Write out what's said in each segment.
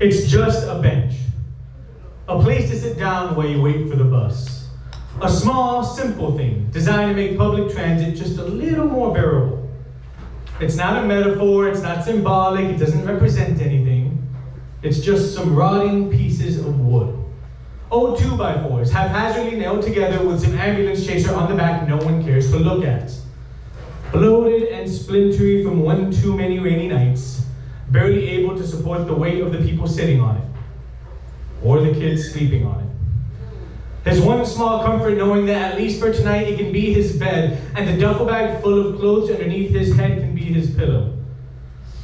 It's just a bench. A place to sit down while you wait for the bus. A small, simple thing designed to make public transit just a little more bearable. It's not a metaphor, it's not symbolic, it doesn't represent anything. It's just some rotting pieces of wood. Old 2x4s, haphazardly nailed together with some ambulance chaser on the back no one cares to look at. Bloated and splintery from one too many rainy nights, barely able to support the weight of the people sitting on it, or the kids sleeping on it. His one small comfort knowing that at least for tonight it can be his bed, and the duffel bag full of clothes underneath his head can be his pillow.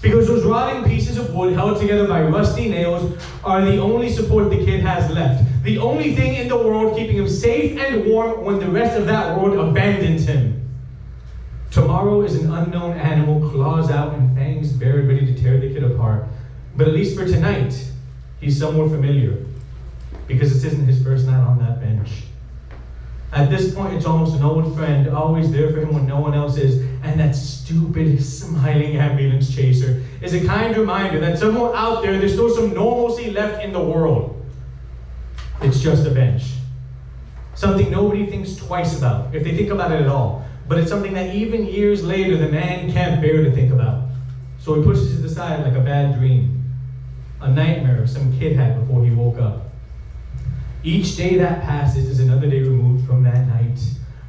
Because those rotting pieces of wood held together by rusty nails are the only support the kid has left. The only thing in the world keeping him safe and warm when the rest of that world abandons him. Tomorrow is an unknown animal, claws out and fangs bared, ready to tear the kid apart. But at least for tonight, he's somewhat familiar, because this isn't his first night on that bench. At this point, it's almost an old friend, always there for him when no one else is, and that stupid, smiling ambulance chaser is a kind reminder that somewhere out there, there's still some normalcy left in the world. It's just a bench. Something nobody thinks twice about, if they think about it at all. But it's something that even years later, the man can't bear to think about. So he pushes it to the side like a bad dream, a nightmare some kid had before he woke up. Each day that passes is another day removed from that night,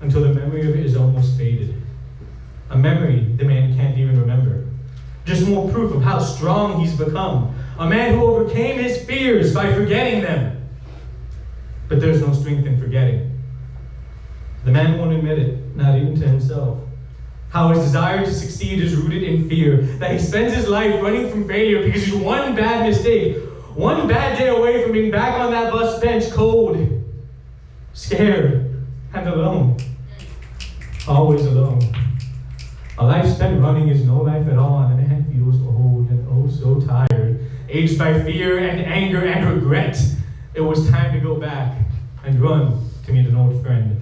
until the memory of it is almost faded. A memory the man can't even remember. Just more proof of how strong he's become. A man who overcame his fears by forgetting them. But there's no strength in forgetting. The man won't admit it, not even to himself. How his desire to succeed is rooted in fear, that he spends his life running from failure because he's one bad mistake, one bad day away from being back on that bus bench, cold, scared, and alone. Always alone. A life spent running is no life at all, and the man feels old and oh so tired, aged by fear and anger and regret. It was time to go back and run to meet an old friend.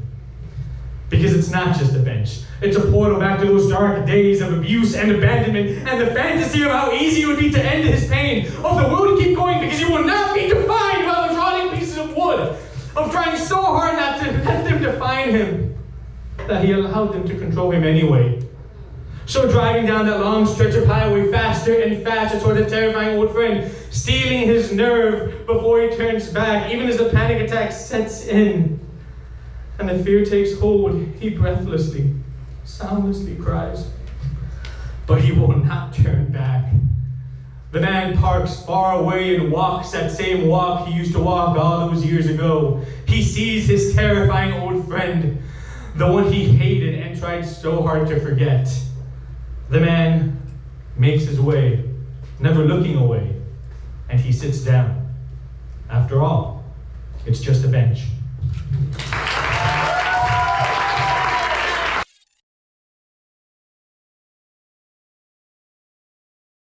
Because it's not just a bench. It's a portal back to those dark days of abuse and abandonment, and the fantasy of how easy it would be to end his pain, of the will to keep going because he will not be defined by those rotting pieces of wood, of trying so hard not to let them define him, that he allowed them to control him anyway. So driving down that long stretch of highway faster and faster toward a terrifying old friend, stealing his nerve before he turns back, even as the panic attack sets in, and the fear takes hold, he breathlessly, soundlessly cries. But he will not turn back. The man parks far away and walks that same walk he used to walk all those years ago. He sees his terrifying old friend, the one he hated and tried so hard to forget. The man makes his way, never looking away, and he sits down. After all, it's just a bench.